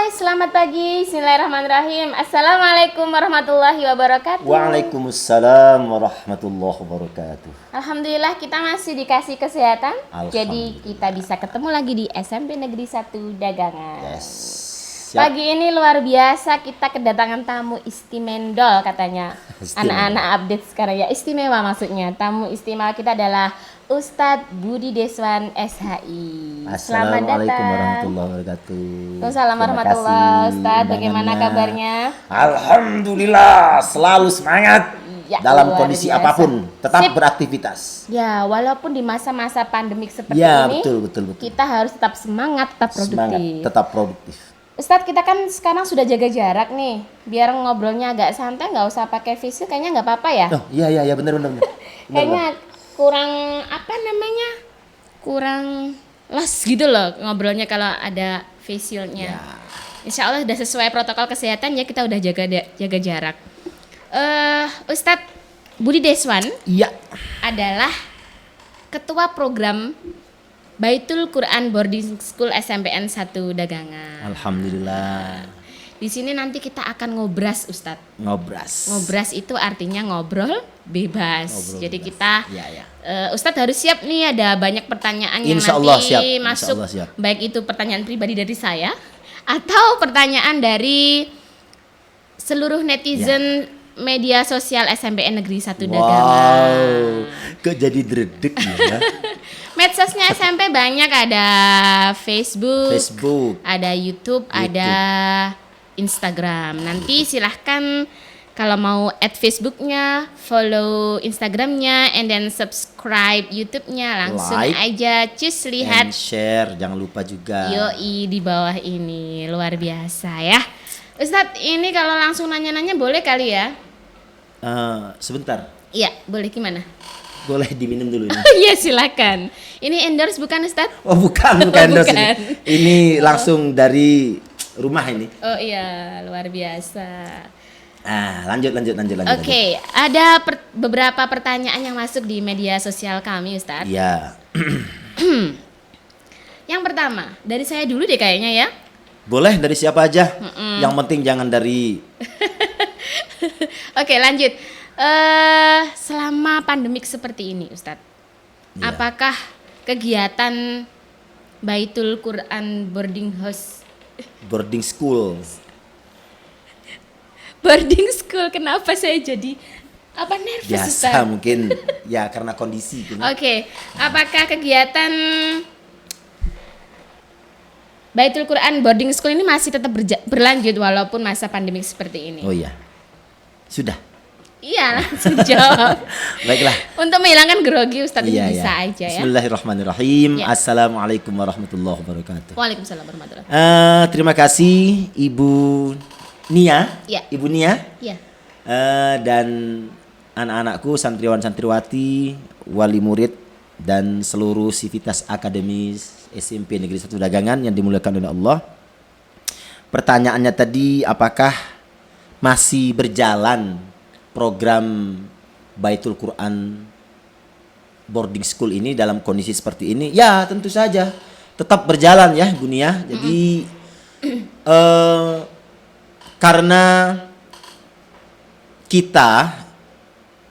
Selamat pagi. Bismillahirrahmanirrahim. Assalamualaikum warahmatullahi wabarakatuh. Waalaikumsalam warahmatullahi wabarakatuh. Alhamdulillah kita masih dikasih kesehatan. Jadi Alhamdulillah. kita bisa ketemu lagi di SMP Negeri 1 Dagangan. Yes. Siap. Pagi ini luar biasa, kita kedatangan tamu istimendol katanya. Istimewa. Anak-anak update sekarang ya, istimewa maksudnya. Tamu istimewa kita adalah Ustadz Budi Deswan SHI. Selamat Assalamualaikum datang. warahmatullahi wabarakatuh. Waalaikumsalam Terima warahmatullahi kasih Ustadz, bagaimana undangannya. kabarnya? Alhamdulillah, selalu semangat Ya, dalam luar kondisi biasa. apapun, tetap Sip. beraktivitas. Ya, walaupun di masa-masa pandemik seperti Ya, ini, betul. kita harus tetap semangat, tetap Semangat, produktif. tetap produktif. Ustadz, kita kan sekarang sudah jaga jarak nih, biar ngobrolnya agak santai, nggak usah pakai face shield, kayaknya nggak apa-apa ya. Oh, iya, benar. Kayaknya kurang apa namanya, kurang los gitu loh ngobrolnya kalau ada face shieldnya. Ya. Insya Allah udah sesuai protokol kesehatan ya, kita udah jaga jarak. Ustadz Budi Deswan Iya. adalah ketua program Baitul Quran Boarding School SMPN 1 Dagangan. Alhamdulillah. Di sini nanti kita akan ngobras, Ustadz. Ngobras. Ngobras itu artinya ngobrol bebas. Ngobrol Jadi bebas. kita Iya. Ustadz harus siap nih, ada banyak pertanyaan yang Insya nanti Allah siap. Insya masuk. Allah siap. Baik itu pertanyaan pribadi dari saya atau pertanyaan dari seluruh netizen media sosial SMPN Negeri 1 Dagangan. Wow, kok jadi dredeg ya? Medsosnya SMP banyak, ada Facebook, ada YouTube, ada Instagram. Nanti silahkan kalau mau add Facebooknya, follow Instagramnya, and then subscribe YouTube-nya, langsung Like, aja cus lihat and share, jangan lupa juga. yoi di bawah ini, luar biasa ya. Ustadz, ini kalau langsung nanya-nanya boleh kali ya? Sebentar, Iya, boleh, gimana? boleh diminum dulu ini. Iya, silakan. Ini endorse bukan Ustadz? Oh bukan endorse Bukan. ini langsung dari rumah ini. Oh iya, luar biasa. Lanjut. Oke, ada beberapa pertanyaan yang masuk di media sosial kami, Ustadz. Iya. Yang pertama, dari saya dulu deh kayaknya ya. Boleh dari siapa aja. Yang penting jangan dari. Oke, lanjut. Selama pandemik seperti ini, Ustadz, Iya. apakah kegiatan Baitul Quran boarding school, kenapa saya jadi nervous, Biasa Ustadz? mungkin ya karena kondisi. Oke, apakah kegiatan Baitul Quran boarding school ini masih tetap berlanjut walaupun masa pandemik seperti ini? Oh iya. Sudah. Iya, langsung jawab. Baiklah. Untuk menghilangkan grogi, Ustadz, ini Iya. bisa aja ya. Bismillahirrahmanirrahim. Ya. Assalamualaikum warahmatullahi wabarakatuh. Waalaikumsalam warahmatullahi wabarakatuh. Terima kasih Ibu Nia, Ya. Ibu Nia, Iya. dan anak-anakku, santriwan-santriwati, wali murid, dan seluruh sivitas akademis SMP Negeri 1 Dagangan yang dimuliakan oleh Allah. Pertanyaannya tadi, apakah masih berjalan program Baitul Quran boarding school ini dalam kondisi seperti ini? Ya, tentu saja tetap berjalan ya, Bu Nia. Jadi karena kita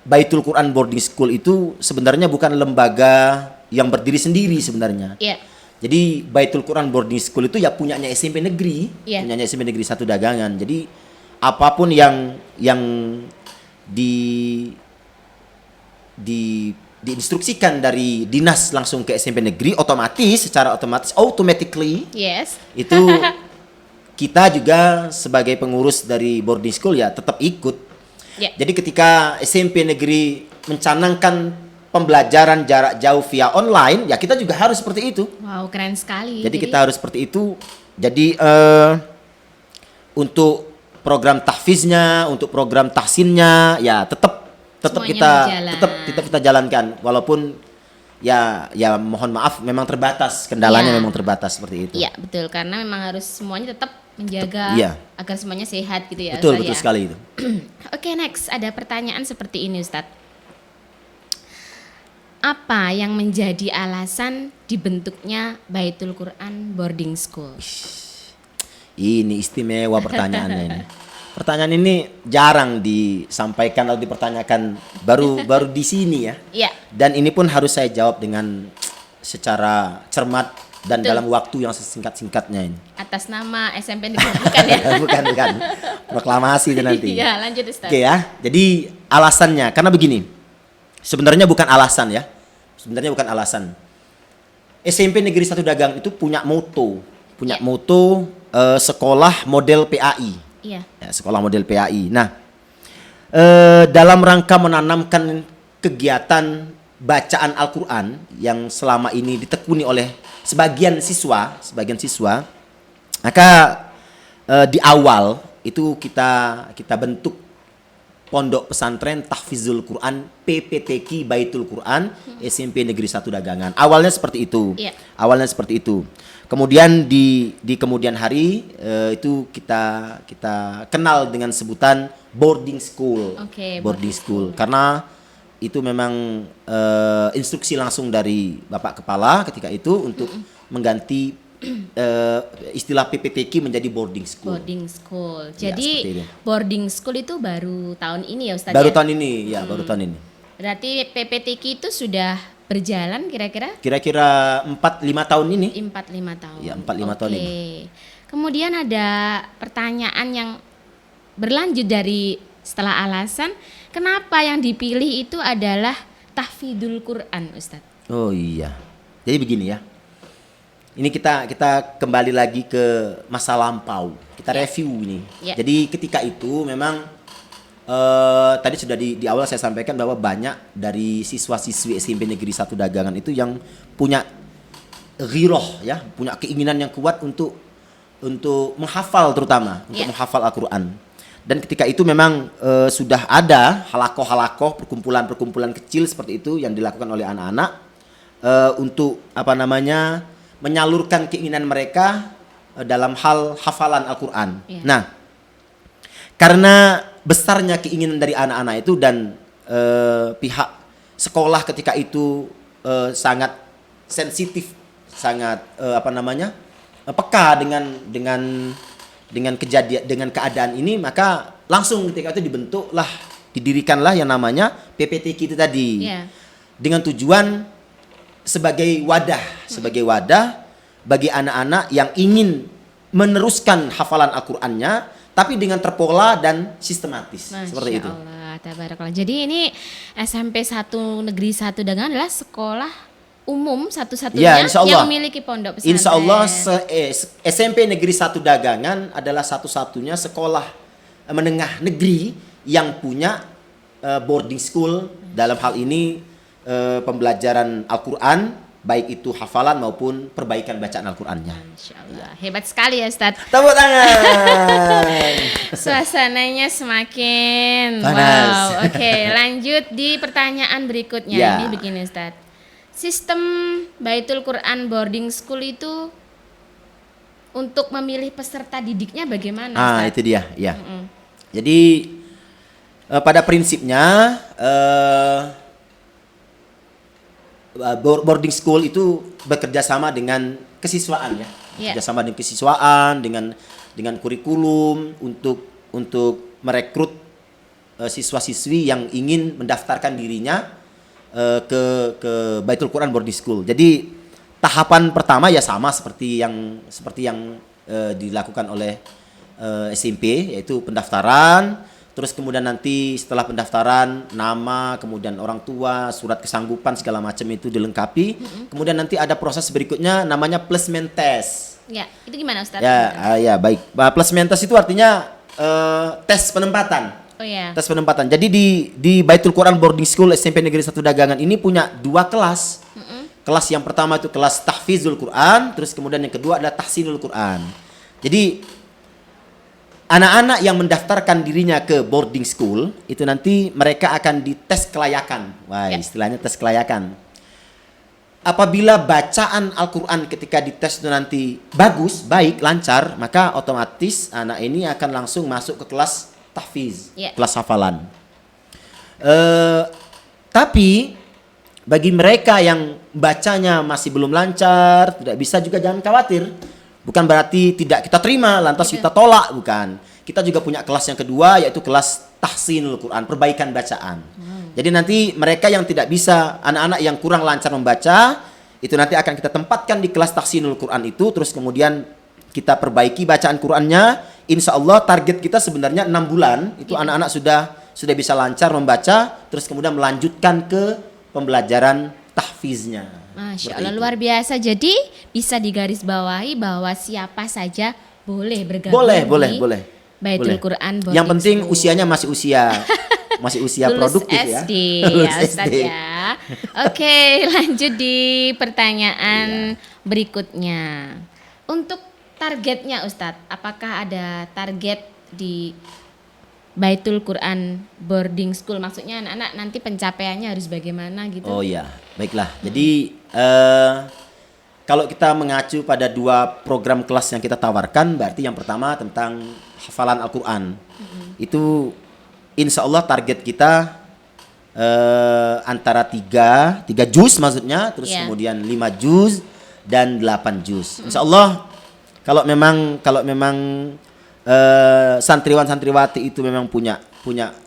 Baitul Quran boarding school itu sebenarnya bukan lembaga yang berdiri sendiri sebenarnya. Iya. Jadi Baitul Quran boarding school itu ya punyanya SMP negeri, Iya. punyanya SMP Negeri 1 Dagangan. Jadi apapun yang diinstruksikan dari dinas langsung ke SMP negeri, secara otomatis automatically Yes. itu kita juga sebagai pengurus dari boarding school ya tetap ikut. Ya. Jadi ketika SMP negeri mencanangkan pembelajaran jarak jauh via online, ya kita juga harus seperti itu. Wow, keren sekali. Jadi kita harus seperti itu. Jadi untuk program tahfiznya, untuk program tahsinnya, ya tetap Semuanya berjalan. kita jalankan. Walaupun ya mohon maaf, memang terbatas, kendalanya Ya. memang terbatas seperti itu. Iya, betul, karena memang harus semuanya tetap menjaga Iya. agar semuanya sehat gitu ya. Betul Ustadz ya. sekali itu. Oke, next ada pertanyaan seperti ini, Ustadz. Apa yang menjadi alasan dibentuknya Baitul Quran boarding school? Ini istimewa pertanyaannya ini. Pertanyaan ini jarang disampaikan atau dipertanyakan, baru di sini ya. Iya. Dan ini pun harus saya jawab dengan secara cermat dan Betul. dalam waktu yang sesingkat-singkatnya ini. Atas nama SMP Negeri bukan ya? bukan. Proklamasi itu nanti. Iya, lanjut Ustaz. Oke ya. Jadi alasannya karena begini. Sebenarnya bukan alasan ya. Sebenarnya bukan alasan. SMP Negeri 1 Dagang itu punya moto. Ya. Sekolah model PAI. Iya. Ya, sekolah model PAI. Nah, dalam rangka menanamkan kegiatan bacaan Al-Quran yang selama ini ditekuni oleh sebagian siswa, maka di awal itu kita bentuk Pondok Pesantren Tahfizul Quran PPTQ Baitul Quran SMP Negeri 1 Dagangan. Awalnya seperti itu. Iya. Awalnya seperti itu. Kemudian di kemudian hari itu kita kenal dengan sebutan boarding school. Oke, boarding school. Karena itu memang instruksi langsung dari Bapak Kepala ketika itu untuk mengganti istilah PPTQ menjadi boarding school. Boarding school. Ya, Jadi seperti itu. boarding school itu baru tahun ini ya Ustaz Baru ya? tahun ini, ya baru tahun ini. Berarti PPTQ itu sudah berjalan kira-kira Kira-kira 4-5 tahun ini. 4-5 tahun. Ya, 4-5 tahun Oke. ini. Kemudian ada pertanyaan yang berlanjut dari setelah alasan, kenapa yang dipilih itu adalah tahfidul Quran, Ustaz? Oh iya. Jadi begini ya. Ini kita kembali lagi ke masa lampau. Kita Ya. review ini. Ya. Jadi ketika itu memang tadi sudah di awal saya sampaikan bahwa banyak dari siswa-siswi SMP Negeri 1 Dagangan itu yang punya ghiroh ya, punya keinginan yang kuat untuk menghafal terutama, untuk Ya. menghafal Al-Qur'an. Dan ketika itu memang sudah ada halakoh-halakoh, perkumpulan-perkumpulan kecil seperti itu yang dilakukan oleh anak-anak untuk menyalurkan keinginan mereka dalam hal hafalan Al-Qur'an. Ya. Nah, karena besarnya keinginan dari anak-anak itu dan pihak sekolah ketika itu sangat sensitif, sangat peka dengan kejadian, dengan keadaan ini, maka langsung ketika itu didirikanlah yang namanya PPTQ itu tadi. Ya. Dengan tujuan sebagai wadah bagi anak-anak yang ingin meneruskan hafalan Al-Qur'annya tapi dengan terpola dan sistematis. Masya Seperti itu. Allah, tabarakallah. Jadi ini SMP 1 Negeri 1 Dagangan adalah sekolah umum Ya, satu-satunya insya Allah. yang memiliki pondok pesantren. Insya Allah SMP Negeri 1 Dagangan adalah satu-satunya sekolah menengah negeri yang punya boarding school dalam hal ini pembelajaran Al-Quran, baik itu hafalan maupun perbaikan bacaan Al-Qurannya. Masya Allah, hebat sekali ya Ustadz. Tepuk tangan. Suasananya semakin Panas. wow. Oke, lanjut di pertanyaan berikutnya. Ya. Ini begini Ustadz. Sistem Baitul Quran boarding school itu untuk memilih peserta didiknya bagaimana Ustadz? Itu dia, ya. Jadi pada prinsipnya boarding school itu bekerja sama dengan kesiswaan ya. Yeah. Bekerja sama dengan kesiswaan, dengan kurikulum untuk merekrut siswa-siswi yang ingin mendaftarkan dirinya ke Baitul Quran Boarding School. Jadi tahapan pertama ya sama seperti yang dilakukan oleh SMP, yaitu pendaftaran. Terus kemudian nanti setelah pendaftaran, nama, kemudian orang tua, surat kesanggupan segala macam itu dilengkapi. Kemudian nanti ada proses berikutnya namanya placement test. Ya, itu gimana Ustadz? Ya baik. Placement test itu artinya tes penempatan. Oh ya. Tes penempatan. Jadi di Baitul Quran Boarding School SMP Negeri 1 Dagangan ini punya 2 kelas. Kelas yang pertama itu kelas tahfizul Quran, terus kemudian yang kedua adalah tahsinul Quran. Jadi anak-anak yang mendaftarkan dirinya ke boarding school itu nanti mereka akan dites kelayakan. Wah, Ya. istilahnya tes kelayakan. Apabila bacaan Al-Quran ketika dites itu nanti bagus, baik, lancar, maka otomatis anak ini akan langsung masuk ke kelas tahfiz, Ya. kelas hafalan. Tapi bagi mereka yang bacanya masih belum lancar, tidak bisa juga, jangan khawatir. Bukan berarti tidak kita terima lantas kita tolak, bukan. Kita juga punya kelas yang kedua, yaitu kelas tahsinul Quran, perbaikan bacaan. Jadi nanti mereka yang tidak bisa, anak-anak yang kurang lancar membaca, itu nanti akan kita tempatkan di kelas tahsinul Quran itu, terus kemudian kita perbaiki bacaan Qurannya. Insya Allah target kita sebenarnya 6 bulan itu anak-anak sudah bisa lancar membaca, terus kemudian melanjutkan ke pembelajaran tahfiznya. Masya Allah, luar biasa. Jadi bisa digarisbawahi bahwa siapa saja boleh bergabung Boleh. Baitul Quran boarding Yang penting school. usianya masih usia Lulus produktif SD, ya. Lulus ya Ustadz SD. ya. Oke, lanjut di pertanyaan berikutnya. Untuk targetnya Ustadz, apakah ada target di Baitul Quran boarding school? Maksudnya anak-anak nanti pencapaiannya harus bagaimana gitu? Oh iya, baiklah. Jadi kalau kita mengacu pada 2 program kelas yang kita tawarkan, berarti yang pertama tentang hafalan Al-Quran. Itu insya Allah target kita antara 3 juz maksudnya, terus kemudian 5 juz dan 8 juz. Insya Allah kalau memang santriwan-santriwati itu memang punya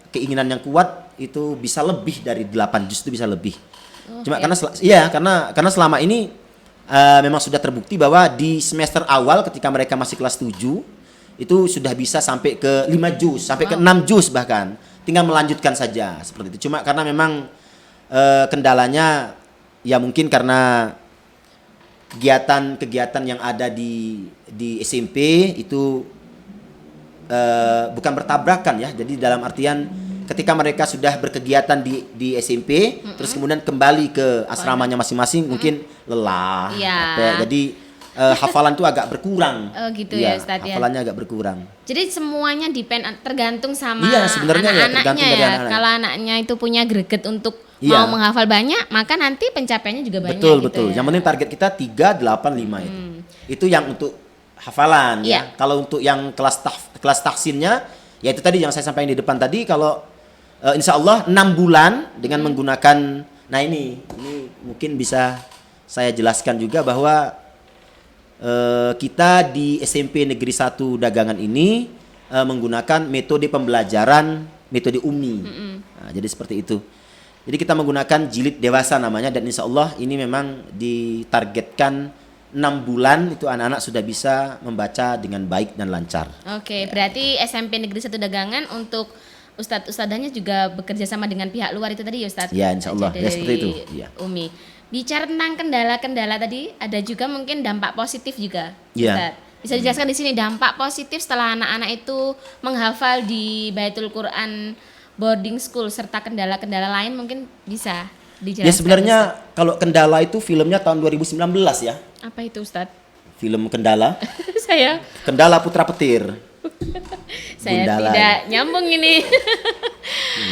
keinginan yang kuat, itu bisa lebih dari 8 juz, itu bisa lebih. Cuma karena selama ini memang sudah terbukti bahwa di semester awal ketika mereka masih kelas 7 itu sudah bisa sampai ke 5 juz, sampai ke 6 juz bahkan. Tinggal melanjutkan saja seperti itu. Cuma karena memang kendalanya ya mungkin karena kegiatan yang ada di SMP itu bukan bertabrakan ya. Jadi dalam artian ketika mereka sudah berkegiatan di SMP, terus kemudian kembali ke asramanya masing-masing, mungkin lelah, capek. Jadi hafalan itu agak berkurang. Oh gitu ya Ustadz ya. Hafalannya agak berkurang. Jadi semuanya tergantung sama Sebenarnya anak-anaknya dari ya. anak-anak. Kalau anaknya itu punya greget untuk mau menghafal banyak, maka nanti pencapaiannya juga banyak. Betul. Ya. Yang penting target kita 3, 8, 5 itu. Itu yang untuk hafalan ya. Kalau untuk yang kelas tahsinnya, ya itu tadi yang saya sampaikan di depan tadi, kalau insya Allah 6 bulan dengan menggunakan, nah ini mungkin bisa saya jelaskan juga bahwa kita di SMP Negeri 1 Dagangan ini menggunakan metode pembelajaran, metode UMI. Nah, jadi seperti itu. Jadi kita menggunakan jilid dewasa namanya, dan insya Allah ini memang ditargetkan 6 bulan itu anak-anak sudah bisa membaca dengan baik dan lancar. Oke, berarti SMP Negeri 1 Dagangan untuk ustadz-ustadzanya juga bekerja sama dengan pihak luar itu tadi ya Ustadz? Ya insya Allah, ya seperti itu. Ya. UMI. Bicara tentang kendala-kendala tadi, ada juga mungkin dampak positif juga, Ya. Ustadz. Bisa dijelaskan di sini dampak positif setelah anak-anak itu menghafal di Baitul Quran boarding school serta kendala-kendala lain mungkin bisa dijelaskan. Ya sebenarnya Ustadz. kalau kendala itu filmnya tahun 2019 ya. Apa itu Ustadz? Film Kendala. Kendala Putra Petir. Saya Gundala. tidak nyambung ini.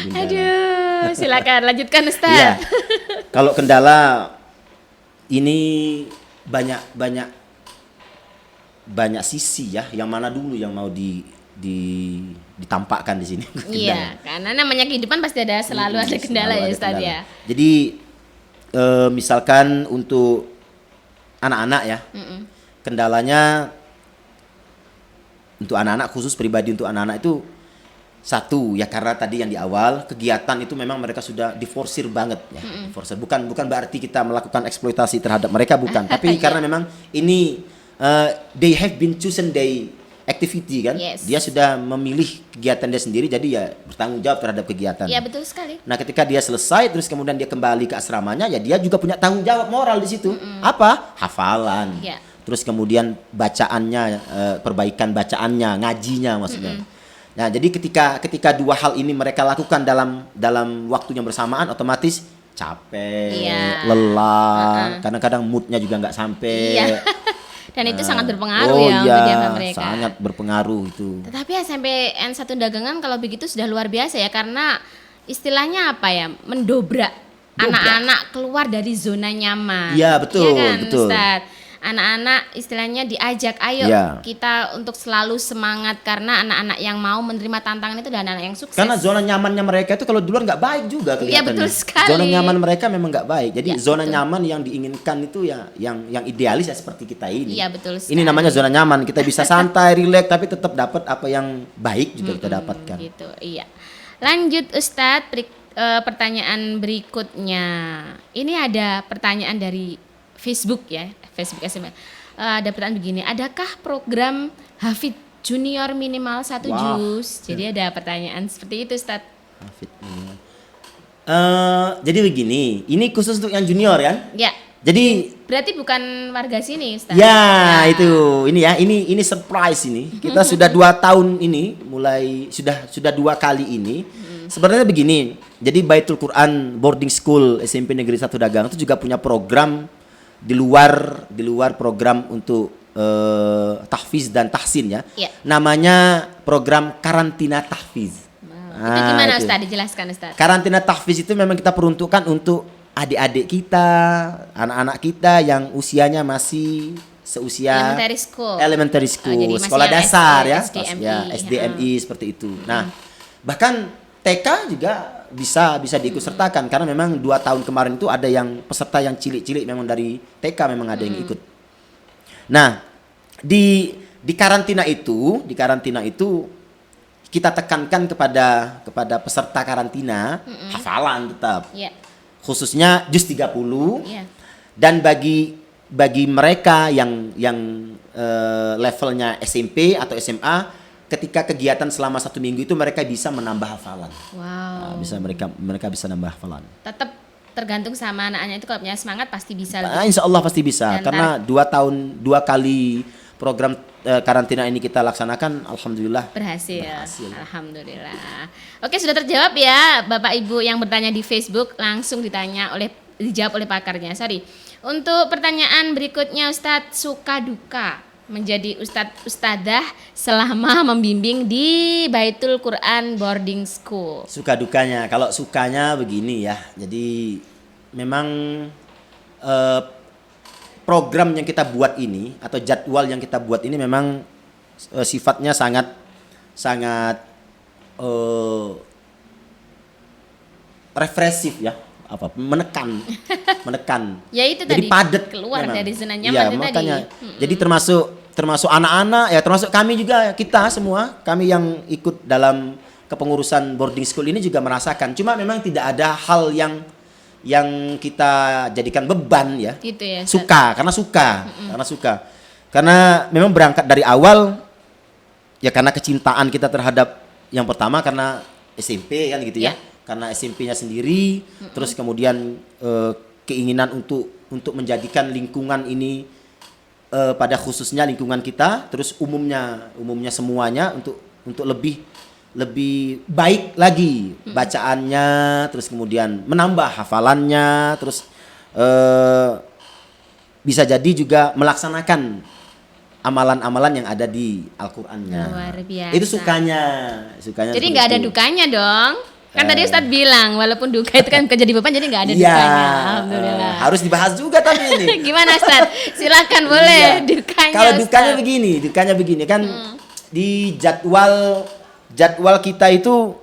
Aduh, silakan lanjutkan Ustaz. Iya. Kalau kendala ini banyak sisi ya. Yang mana dulu yang mau ditampakkan di sini? Iya, karena namanya kehidupan pasti ada selalu ada kendala ya Ustaz ya. Jadi misalkan untuk anak-anak ya, kendalanya untuk anak-anak, khusus pribadi untuk anak-anak itu satu ya, karena tadi yang di awal kegiatan itu memang mereka sudah diforsir banget ya. Diforsir bukan berarti kita melakukan eksploitasi terhadap mereka, bukan, tapi karena memang ini they have been chosen their activity kan. Yes. Dia sudah memilih kegiatan dia sendiri, jadi ya bertanggung jawab terhadap kegiatan. Iya, betul sekali. Nah, ketika dia selesai terus kemudian dia kembali ke asramanya, ya dia juga punya tanggung jawab moral di situ. Apa? Hafalan. Iya. Terus kemudian bacaannya, perbaikan bacaannya, ngajinya maksudnya. Nah, jadi ketika 2 hal ini mereka lakukan dalam waktu yang bersamaan, otomatis capek, lelah, kadang-kadang moodnya juga nggak sampai. Iya. Dan itu sangat berpengaruh ya untuk diam mereka. Sangat berpengaruh itu. Tetapi SMP N1 Dagangan kalau begitu sudah luar biasa ya, karena istilahnya apa ya, mendobrak anak-anak keluar dari zona nyaman. Iya, betul, Iya kan, betul. Ustaz? anak-anak istilahnya diajak, ayo Iya. kita untuk selalu semangat, karena anak-anak yang mau menerima tantangan itu adalah anak-anak yang sukses. Karena zona nyamannya mereka itu kalau di luar nggak baik juga Iya, kelihatannya. betul sekali. Zona nyaman mereka memang nggak baik. Jadi Ya, zona betul. nyaman yang diinginkan itu ya yang idealis ya seperti kita ini. Iya, betul Ini sekali. namanya zona nyaman. Kita bisa santai, rileks, tapi tetap dapat apa yang baik juga kita dapatkan. Gitu, iya. Lanjut Ustadz, pertanyaan berikutnya. Ini ada pertanyaan dari Facebook ya, Facebook SMA. Ada pertanyaan begini, adakah program Hafid Junior minimal 1 Wah. juz? Jadi ada pertanyaan seperti itu Ustadz. Hafid minimal. Jadi begini, ini khusus untuk yang junior kan? Ya, Jadi berarti bukan warga sini Ustadz. ya itu ini surprise ini. Kita sudah 2 tahun ini mulai sudah 2 kali ini. Sebenarnya begini. Jadi Baitul Quran Boarding School SMP Negeri 1 Dagang itu juga punya program di luar program untuk tahfiz dan tahsin ya. Ya. Namanya program karantina tahfiz. Itu gimana itu. Ustadz? Dijelaskan Ustadz. Karantina tahfiz itu memang kita peruntukkan untuk adik-adik kita, anak-anak kita yang usianya masih seusia Elementary school. school, Jadi masih sekolah yang dasar SD, ya, SDMI. ya SDMI seperti itu. Nah, bahkan TK juga bisa diikut sertakan karena memang 2 tahun kemarin itu ada yang peserta yang cilik-cilik memang dari TK memang ada yang ikut. Nah, di karantina itu kita tekankan kepada peserta karantina hafalan tetap. Ya, Khususnya juz 30 ya. dan bagi mereka yang levelnya SMP atau SMA ketika kegiatan selama 1 minggu itu mereka bisa menambah hafalan. Wow. Nah, mereka bisa nambah hafalan. Tetap tergantung sama anaknya, itu kalau punya semangat pasti bisa Nah, lebih. insya Allah pasti bisa Dan karena 2 kali program karantina ini kita laksanakan, alhamdulillah Berhasil. Berhasil. Alhamdulillah. Oke, sudah terjawab ya Bapak Ibu yang bertanya di Facebook, langsung dijawab oleh pakarnya. Sorry. Untuk pertanyaan berikutnya Ustadz, suka duka menjadi ustadzah selama membimbing di Baitul Quran Boarding School. Suka dukanya, kalau sukanya begini ya. Jadi memang program yang kita buat ini atau jadwal yang kita buat ini memang sifatnya sangat refresif ya, menekan. Ya itu Jadi tadi padat keluar memang. dari zona Iya, nyaman itu makanya. tadi. Jadi termasuk anak-anak ya, termasuk kami juga, kita semua, kami yang ikut dalam kepengurusan boarding school ini juga merasakan. Cuma memang tidak ada hal yang kita jadikan beban ya. Gitu ya. Ustadz. Karena suka. Karena memang berangkat dari awal ya karena kecintaan kita terhadap yang pertama karena SMP kan gitu ya. Ya. Karena SMP-nya sendiri, terus kemudian keinginan untuk menjadikan lingkungan ini pada khususnya lingkungan kita, terus umumnya semuanya untuk lebih baik lagi bacaannya, terus kemudian menambah hafalannya, terus bisa jadi juga melaksanakan amalan-amalan yang ada di Al-Qur'annya. Luar biasa. Itu sukanya. Jadi seperti nggak ada itu. dukanya dong. Kan tadi Ustadz bilang walaupun duka itu kan jadi beban, jadi nggak ada Iya, dukanya. Alhamdulillah. harus dibahas juga tapi ini. Gimana Ustadz? Silakan boleh Iya. dukanya. Kalau Ustadz. dukanya begini kan di jadwal kita itu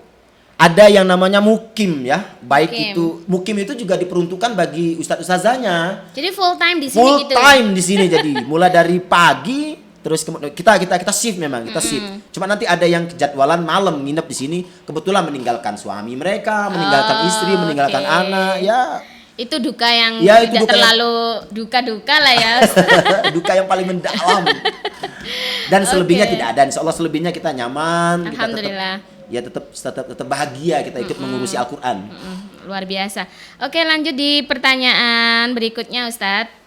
ada yang namanya mukim ya. Baik Mukim. itu mukim itu juga diperuntukkan bagi ustadz-ustazahnya. Jadi full time di sini Full gitu. time di sini jadi mulai dari pagi terus kita shift memang, kita shift. Cuma nanti ada yang jadwalan malam nginep di sini, kebetulan meninggalkan suami mereka, meninggalkan istri, meninggalkan oke. anak ya. Itu duka yang Ya, itu tidak duka terlalu duka-duka lah ya. Duka yang paling mendalam. Dan selebihnya tidak ada. Insya Allah selebihnya kita nyaman. Alhamdulillah. Tetap bahagia kita ikut mengurusi Al-Quran. Luar biasa. Oke, lanjut di pertanyaan berikutnya Ustadz.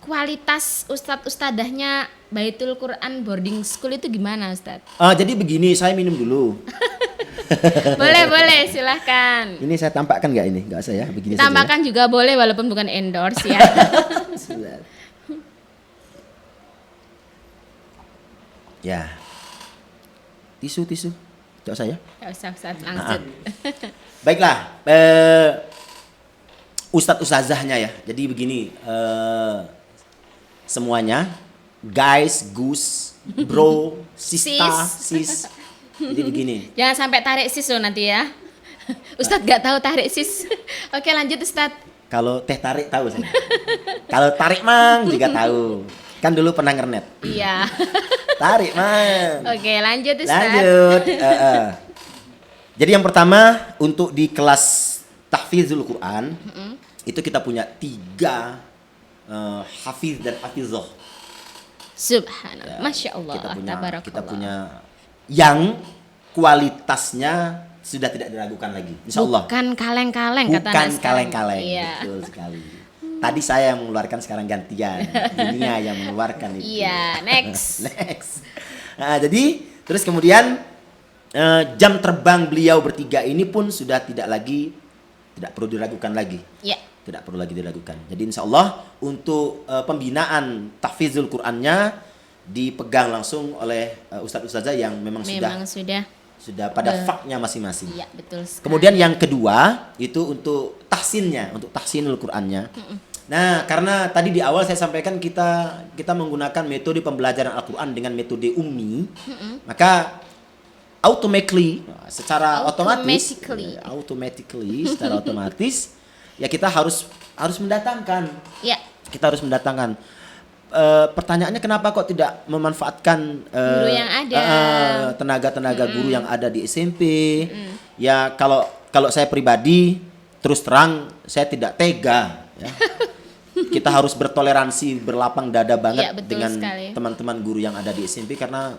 Kualitas ustadz-ustadahnya Baitul Quran Boarding School itu gimana Ustadz? Jadi begini, saya minum dulu. Boleh, silahkan. Ini saya tampakkan nggak ini? Nggak usah ya, begini saja. Tambahkan juga boleh walaupun bukan endorse ya. Bismillah. Ya. Tisu. Tidak usah ya. Gak usah Ustadz, langsung. Baiklah, ustadz-ustazahnya ya. Jadi begini, semuanya, guys, gus, bro, sista, sis. Jadi begini. Jangan sampai tarik sis loh nanti ya. Ustadz gak tahu tarik sis. Oke, lanjut Ustadz. Kalau teh tarik tahu saya. Kalau tarik mang juga tahu. Kan dulu pernah ngernet. Iya. Tarik mang. Oke, lanjut Ustadz. Lanjut. Jadi yang pertama untuk di kelas tahfizul Quran itu kita punya 3 hafiz dan hafizah. Subhanallah. Masya Allah. Kita punya yang kualitasnya sudah tidak diragukan lagi, insya Allah. Bukan kaleng-kaleng kata Bukan Nas. kaleng-kaleng, Iya. betul sekali. Tadi saya yang mengeluarkan, sekarang gantian. Dunia yang mengeluarkan itu. Iya, next. Next. Nah, jadi terus kemudian jam terbang beliau bertiga ini pun sudah tidak perlu diragukan lagi. Iya. Tidak perlu lagi diragukan. Jadi insya Allah untuk pembinaan tahfizul Qur'annya dipegang langsung oleh ustadz-ustadzah yang memang sudah pada faknya masing-masing. Iya, betul sekali. Kemudian yang kedua itu untuk tahsinnya, untuk tahsinul Qur'annya. Nah, karena tadi di awal saya sampaikan kita menggunakan metode pembelajaran Al-Qur'an dengan metode ummi, maka secara otomatis ya kita harus mendatangkan. Ya. Kita harus mendatangkan. Pertanyaannya kenapa kok tidak memanfaatkan guru yang ada, tenaga-tenaga guru yang ada di SMP? Ya kalau saya pribadi terus terang saya tidak tega. Ya. Kita harus bertoleransi, berlapang dada banget dengan teman-teman guru yang ada di SMP karena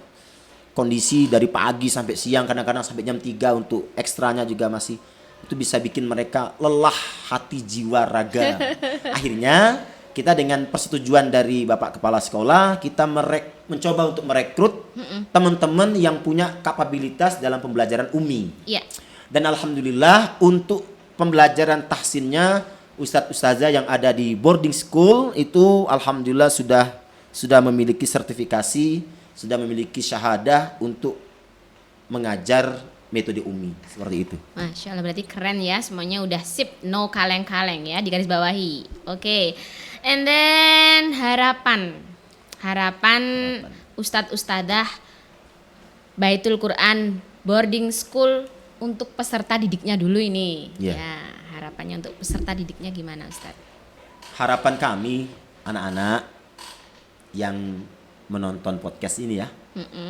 kondisi dari pagi sampai siang, kadang-kadang sampai jam 3 untuk ekstranya juga masih itu bisa bikin mereka lelah hati, jiwa, raga. Akhirnya kita dengan persetujuan dari Bapak Kepala Sekolah, kita mencoba untuk merekrut teman-teman yang punya kapabilitas dalam pembelajaran ummi. Yeah. Dan alhamdulillah untuk pembelajaran tahsinnya ustadz-ustazah yang ada di boarding school itu alhamdulillah sudah memiliki sertifikasi, sudah memiliki syahadah untuk mengajar metode ummi seperti itu. Masya Allah, berarti keren ya, semuanya udah sip, no kaleng-kaleng ya, di garis bawahi. Oke. And then harapan Ustadz Ustadzah Baitul Quran boarding school untuk peserta didiknya dulu ini. Yeah. Ya, harapannya untuk peserta didiknya gimana Ustadz? Harapan kami anak-anak yang menonton podcast ini ya,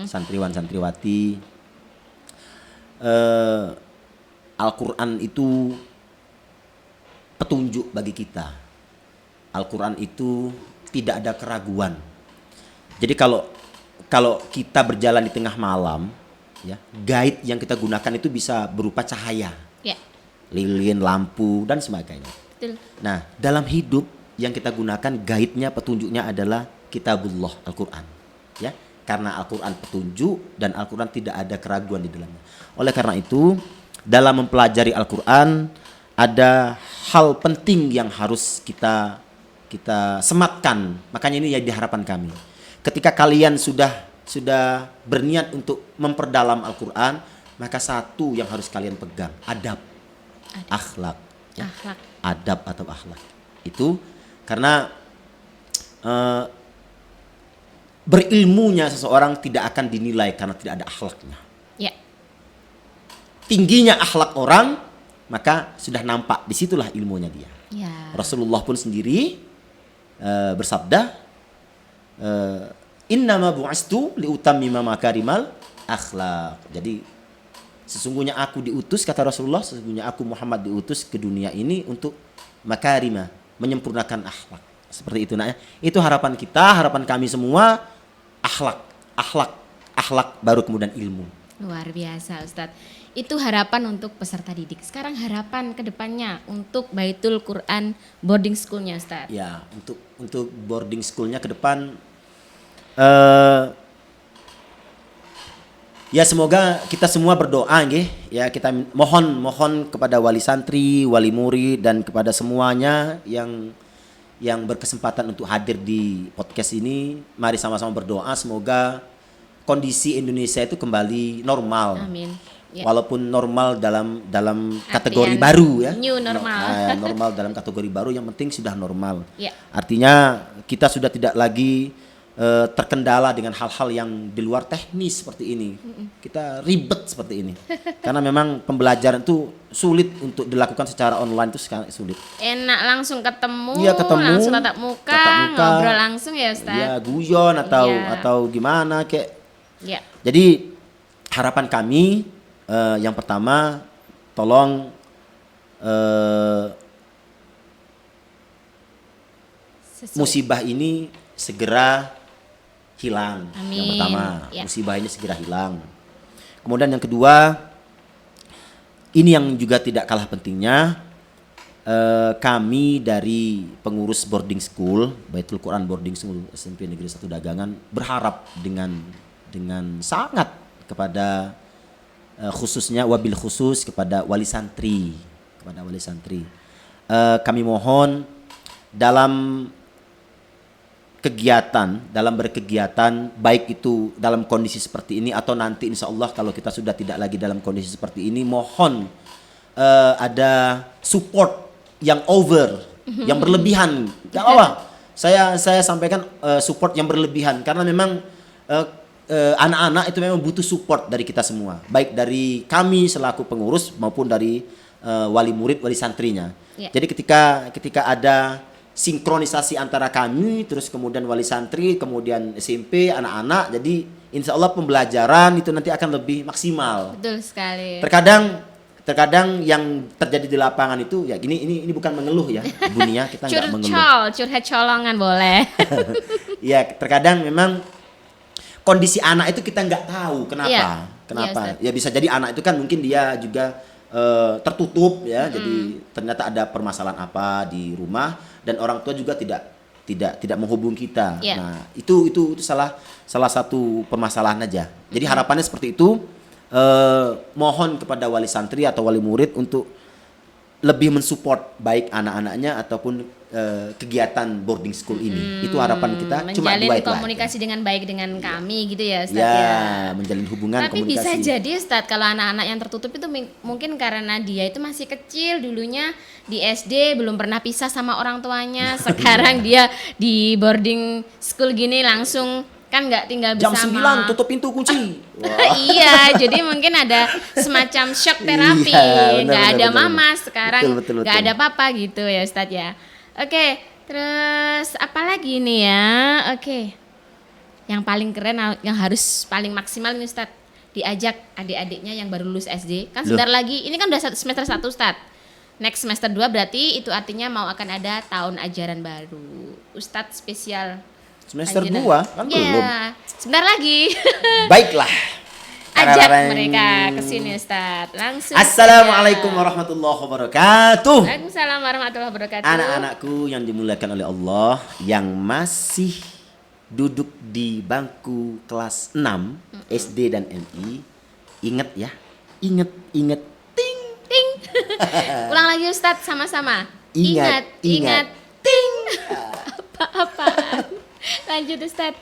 santriwan santriwati, Al-Quran itu petunjuk bagi kita. Al-Quran itu tidak ada keraguan. Jadi kalau kita berjalan di tengah malam, ya, guide yang kita gunakan itu bisa berupa cahaya, ya, lilin, lampu dan sebagainya. Betul. Nah, dalam hidup yang kita gunakan guide-nya, petunjuknya adalah Kitabullah, Al-Quran. Ya, karena Al-Quran petunjuk dan Al-Quran tidak ada keraguan di dalamnya. Oleh karena itu, dalam mempelajari Al-Quran ada hal penting yang harus kita sematkan. Makanya ini yang diharapkan kami. Ketika kalian sudah berniat untuk memperdalam Al-Quran, maka satu yang harus kalian pegang, adab. Akhlak. Ya. Akhlak. Adab atau akhlak. Itu karena berilmunya seseorang tidak akan dinilai karena tidak ada akhlaknya. Ya. Tingginya akhlak orang, maka sudah nampak, disitulah ilmunya dia. Ya. Rasulullah pun sendiri bersabda, innama bu'astu liutammima makarimal akhlak. Jadi sesungguhnya aku diutus, kata Rasulullah, sesungguhnya aku Muhammad diutus ke dunia ini untuk makarima, menyempurnakan akhlak. Seperti itu. Nah, itu harapan kita, harapan kami semua, akhlak baru kemudian ilmu. Luar biasa Ustadz. Itu harapan untuk peserta didik. Sekarang harapan ke depannya untuk Baitul Quran boarding schoolnya Ustadz. Ya, untuk boarding schoolnya ke depan, ya semoga kita semua berdoa, nggih. Ya, kita mohon kepada wali santri, wali murid dan kepada semuanya yang berkesempatan untuk hadir di podcast ini. Mari sama-sama berdoa semoga kondisi Indonesia itu kembali normal. Amin. Ya. Walaupun normal dalam kategori Artian baru ya. new normal. Normal dalam kategori baru, yang penting sudah normal. Ya. Artinya kita sudah tidak lagi terkendala dengan hal-hal yang di luar teknis seperti ini. Kita ribet seperti ini. Karena memang pembelajaran itu sulit untuk dilakukan secara online, itu sekarang sulit. Enak langsung ketemu, Iya, ketemu, langsung tatap muka, ngobrol langsung ya Ustaz. Ya, guyon Iya. atau gimana kayak. Ya. Jadi harapan kami yang pertama, tolong musibah ini segera hilang. Amin. Yang pertama, Ya. musibah ini segera hilang. Kemudian yang kedua, ini yang juga tidak kalah pentingnya, kami dari pengurus boarding school, Baitul Quran Boarding School SMP Negeri 1 Dagangan, berharap dengan sangat kepada khususnya wabil khusus kepada wali santri, kami mohon dalam berkegiatan, baik itu dalam kondisi seperti ini atau nanti insya Allah kalau kita sudah tidak lagi dalam kondisi seperti ini, mohon ada support yang over, yang berlebihan. Gak apa, saya sampaikan support yang berlebihan karena memang anak-anak itu memang butuh support dari kita semua, baik dari kami selaku pengurus maupun dari wali murid, wali santrinya. Ya. Jadi ketika ada sinkronisasi antara kami, terus kemudian wali santri, kemudian SMP, anak-anak, jadi insya Allah pembelajaran itu nanti akan lebih maksimal. Betul sekali. Terkadang yang terjadi di lapangan itu ya gini, ini bukan mengeluh ya Bunia, kita nggak mengeluh. Curhat colongan boleh. Ya, terkadang memang kondisi anak itu kita nggak tahu kenapa. Iya. Kenapa? Iya, Ya bisa jadi anak itu kan mungkin dia juga tertutup ya. Jadi ternyata ada permasalahan apa di rumah dan orang tua juga tidak menghubungi kita. Iya. Nah, itu salah satu permasalahan aja. Jadi harapannya seperti itu. Mohon kepada wali santri atau wali murid untuk lebih mensupport baik anak-anaknya ataupun kegiatan boarding school ini. Itu harapan kita. Cuma Menjalin dua itu komunikasi dengan baik dengan kami gitu ya Ustaz ya, ya. menjalin hubungan Tapi komunikasi. bisa jadi Ustaz kalau anak-anak yang tertutup itu mungkin karena dia itu masih kecil, dulunya di SD belum pernah pisah sama orang tuanya. Sekarang dia di boarding school gini langsung kan nggak tinggal Jam bersama. 9 tutup pintu kunci. Iya, jadi mungkin ada semacam shock terapi. Iya, benar, Nggak benar, ada benar, mama benar. sekarang, Betul, nggak ada papa gitu ya Ustadz ya. Oke, terus apa lagi nih ya? Oke, yang paling keren, yang harus paling maksimal nih Ustadz, diajak adik-adiknya yang baru lulus SD. Kan sebentar lagi, ini kan udah semester 1 Ustadz. Next semester 2 berarti itu artinya mau akan ada tahun ajaran baru. Ustadz spesial. Semester Lanjutan. 2 kan belum. Iya, sebentar lagi. Baiklah. Ajak Karang-karang. mereka ke sini Ustaz. Langsung. Assalamualaikum saja. warahmatullahi wabarakatuh. Waalaikumsalam warahmatullahi wabarakatuh. Anak-anakku yang dimuliakan oleh Allah, yang masih duduk di bangku kelas 6 SD dan MI, ingat ya. Ingat. Ting. Ting. Ulang lagi Ustaz sama-sama. Ingat. Ting. Apa-apaan? Lanjut Ustaz.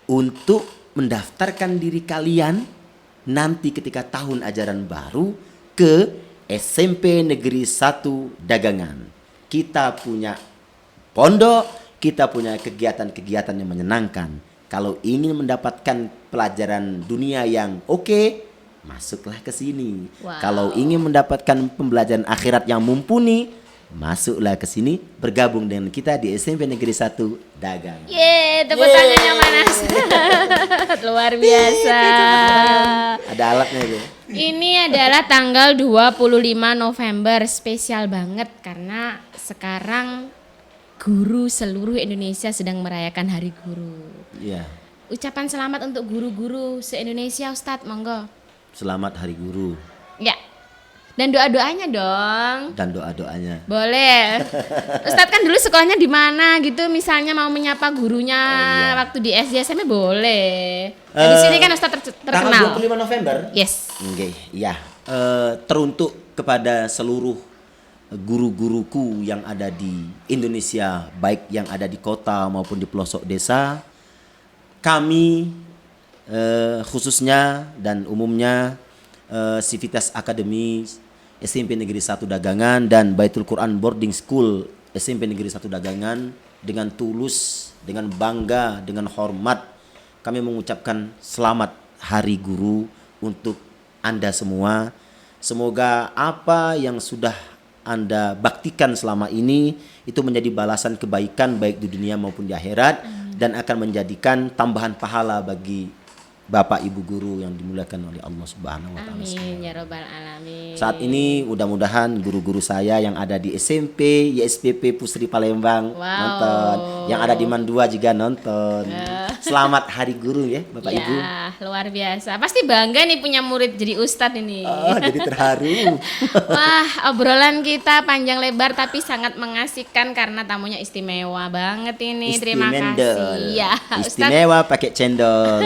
Untuk mendaftarkan diri kalian nanti ketika tahun ajaran baru ke SMP Negeri 1 Dagangan. Kita punya pondok, kita punya kegiatan-kegiatan yang menyenangkan. Kalau ingin mendapatkan pelajaran dunia yang oke, masuklah ke sini. Wow. Kalau ingin mendapatkan pembelajaran akhirat yang mumpuni, masuklah ke sini, bergabung dengan kita di SMP Negeri 1 Dagangan. Yeay, tepuk tangannya mana? Luar biasa. Ada alatnya itu. Ini adalah tanggal 25 November, spesial banget karena sekarang guru seluruh Indonesia sedang merayakan Hari Guru. Iya. Ucapan selamat untuk guru-guru se-Indonesia Ustadz, monggo. Selamat Hari Guru Ya. Dan doa-doanya dong. dan doa-doanya. Boleh. Ustadz kan dulu sekolahnya di mana gitu, misalnya mau menyapa gurunya waktu di SD SMP boleh. Nah, di sini kan Ustadz terkenal. Tanggal 25 November. Yes. Oke, ya. Teruntuk kepada seluruh guru-guruku yang ada di Indonesia, baik yang ada di kota maupun di pelosok desa. Kami khususnya dan umumnya Civitas Academy SMP Negeri 1 Dagangan dan Baitul Quran Boarding School SMP Negeri 1 Dagangan, dengan tulus, dengan bangga, dengan hormat kami mengucapkan selamat Hari Guru untuk Anda semua. Semoga apa yang sudah Anda baktikan selama ini itu menjadi balasan kebaikan baik di dunia maupun di akhirat, dan akan menjadikan tambahan pahala bagi Bapak Ibu guru yang dimuliakan oleh Allah Subhanahu wa taala. Amin ya robbal alamin. Saat ini mudah-mudahan guru-guru saya yang ada di SMP YSPP Pusri Palembang nonton, yang ada di Mandua juga nonton. Selamat Hari Guru ya Bapak Ibu. Ya, luar biasa. Pasti bangga nih punya murid jadi ustadz ini. Oh, jadi terharu. Wah, obrolan kita panjang lebar tapi sangat mengasihkan karena tamunya istimewa banget ini. Terima kasih. Ya, Istimewa pakai cendol.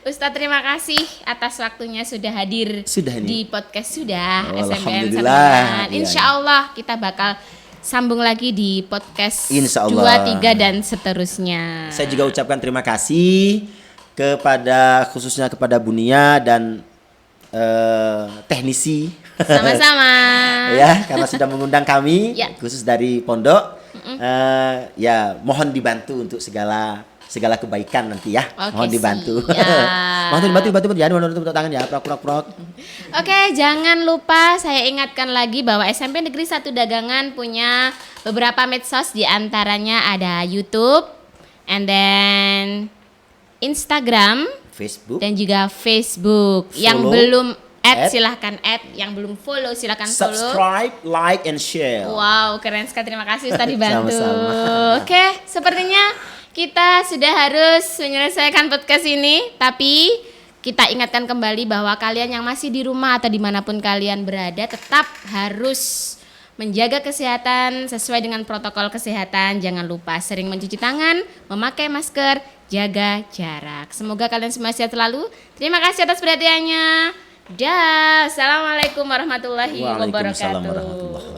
Ustadz, terima kasih atas waktunya sudah hadir di podcast sudah Oh, SMPN alhamdulillah. Sampingan. Insya Allah kita bakal sambung lagi di podcast Insya Allah. 2, 3 dan seterusnya. Saya juga ucapkan terima kasih khususnya kepada Bunia dan teknisi. Sama-sama. Ya, karena sudah mengundang kami Ya. khusus dari pondok. Ya, mohon dibantu untuk segala kebaikan nanti ya. Oke, Mohon dibantu. siap. Mohon dibantu ya, mohon tepuk tangan ya, prok. Oke, jangan lupa saya ingatkan lagi bahwa SMP Negeri 1 Dagangan punya beberapa medsos, di antaranya ada YouTube, and then Instagram, Facebook, dan juga Facebook. Yang Follow, belum add, silahkan add, yang belum follow silahkan follow. subscribe, like, and share. Wow, keren sekali, terima kasih Ustaz dibantu. Sama-sama. Oke, sepertinya kita sudah harus menyelesaikan podcast ini, tapi kita ingatkan kembali bahwa kalian yang masih di rumah atau dimanapun kalian berada tetap harus menjaga kesehatan sesuai dengan protokol kesehatan. Jangan lupa sering mencuci tangan, memakai masker, jaga jarak. Semoga kalian semua sehat selalu. Terima kasih atas perhatiannya. Dah, assalamualaikum warahmatullahi Waalaikumsalam wabarakatuh. warahmatullahi wabarakatuh.